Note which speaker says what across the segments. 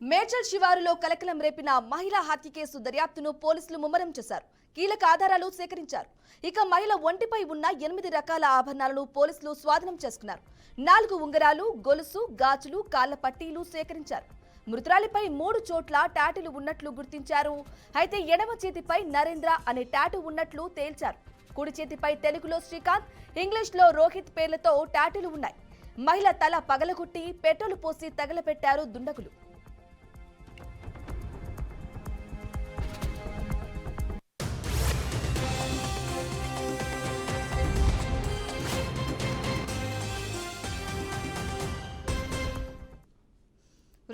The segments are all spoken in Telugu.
Speaker 1: మేడ్చల్ శివారులో కలకలం రేపిన మహిళా హత్య కేసు దర్యాప్తును పోలీసులు ముమ్మరం చేశారు. కీలక ఆధారాలు సేకరించారు. ఇక మహిళ ఒంటిపై ఉన్న 8 రకాల ఆభరణాలను పోలీసులు స్వాధీనం చేసుకున్నారు. 4 ఉంగరాలు, గొలుసు, గాజులు, కాళ్ల పట్టీలు సేకరించారు. మృతురాలిపై 3 చోట్ల టాటూలు ఉన్నట్లు గుర్తించారు. అయితే ఎడమ చేతిపై నరేంద్ర అనే టాటూ ఉన్నట్లు తేల్చారు. కుడి చేతిపై తెలుగులో శ్రీకాంత్, ఇంగ్లీష్లో రోహిత్ పేర్లతో టాటూలు ఉన్నాయి. మహిళ తల పగలగొట్టి పెట్రోల్ పోసి తగలపెట్టారు దుండగులు.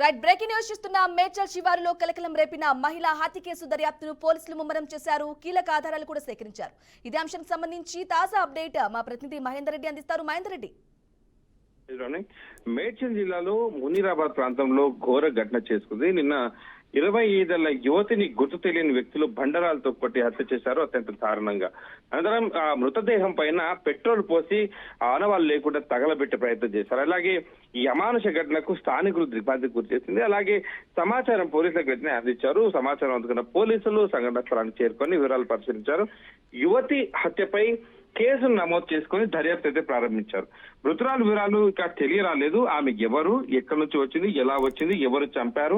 Speaker 1: రైట్, బ్రేకింగ్ న్యూస్ చూస్తున్న మేడ్చల్ శివారులో కలకలం రేపిన మహిళా హత్య కేసు దర్యాప్తును పోలీసులు ముమ్మరం చేశారు. కీలక ఆధారాలు కూడా సేకరించారు. ఇదే అంశానికి సంబంధించి తాజా అప్డేట్ మా ప్రతినిధి మహేందర్ రెడ్డి అందిస్తారు. మహేందర్ రెడ్డి,
Speaker 2: మేడ్చల్ జిల్లాలో మునీరాబాద్ ప్రాంతంలో ఘోర ఘటన చేసుకుంది. నిన్న 25 ఏళ్ల యువతిని గుర్తు తెలియని వ్యక్తులు బండరాలతో కొట్టి హత్య చేశారు, అత్యంత దారుణంగా. అనంతరం ఆ మృతదేహం పైన పెట్రోల్ పోసి ఆనవాళ్ళు లేకుండా తగలబెట్టే ప్రయత్నం చేశారు. అలాగే ఈ అమానుష ఘటనకు స్థానికులు దిగ్భ్రాంతికి గురి చేసింది. అలాగే సమాచారం పోలీసులకు వెంటనే అందించారు. సమాచారం అందుకున్న పోలీసులు సంఘటన స్థలానికి చేరుకొని వివరాలు పరిశీలించారు. యువతి హత్యపై కేసును నమోదు చేసుకుని దర్యాప్తు అయితే ప్రారంభించారు. మృతురాలు వివరాలు ఇక తెలియరాలేదు. ఆమె ఎవరు, ఎక్కడి నుంచి వచ్చింది, ఎలా వచ్చింది, ఎవరు చంపారు,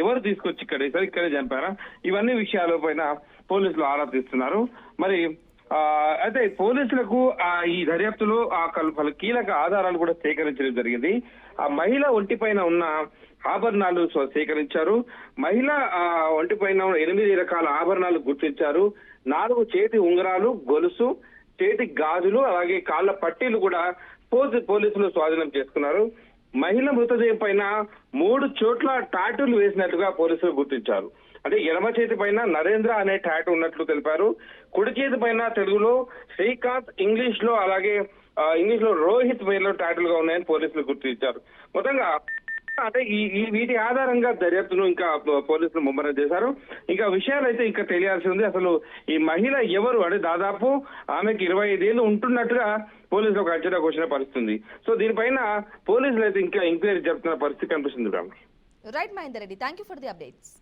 Speaker 2: ఎవరు తీసుకొచ్చి ఇక్కడే చంపారా, ఇవన్నీ విషయాల పైన పోలీసులు ఆరా తీస్తున్నారు. మరి అయితే పోలీసులకు ఈ దర్యాప్తులో పలు కీలక ఆధారాలు కూడా సేకరించడం జరిగింది. ఆ మహిళ ఒంటి పైన ఉన్న ఆభరణాలు సేకరించారు. మహిళ ఒంటి పైన 8 రకాల ఆభరణాలు గుర్తించారు. 4 చేతి ఉంగరాలు, గొలుసు, చేతి గాజులు, అలాగే కాళ్ల పట్టీలు కూడా పోలీసులు స్వాధీనం చేసుకున్నారు. మహిళ మృతదేహం పైన 3 చోట్ల టాటూలు వేసినట్టుగా పోలీసులు గుర్తించారు. అంటే ఎడమ చేతి పైన నరేంద్ర అనే టాటూ ఉన్నట్లు తెలిపారు. కుడి చేతి పైన తెలుగులో శ్రీకాంత్, ఇంగ్లీష్ లో రోహిత్ పేర్లో టాటూలుగా ఉన్నాయని పోలీసులు గుర్తించారు. మొత్తంగా అంటే వీటి ఆధారంగా దర్యాప్తును ఇంకా పోలీసులు ముమ్మరం చేశారు. ఇంకా విషయాలు అయితే ఇంకా తెలియాల్సి ఉంది. అసలు ఈ మహిళ ఎవరు అంటే దాదాపు ఆమెకి 25 ఏళ్ళు ఉంటున్నట్టుగా పోలీసులు ఒక అంచనా వచ్చిన పరిస్థితుంది. సో దీనిపైన పోలీసులు అయితే ఇంకా ఎంక్వైరీ జరుపుతున్న పరిస్థితి కనిపిస్తుంది.
Speaker 1: Right Mahender Reddy, thank you for the updates.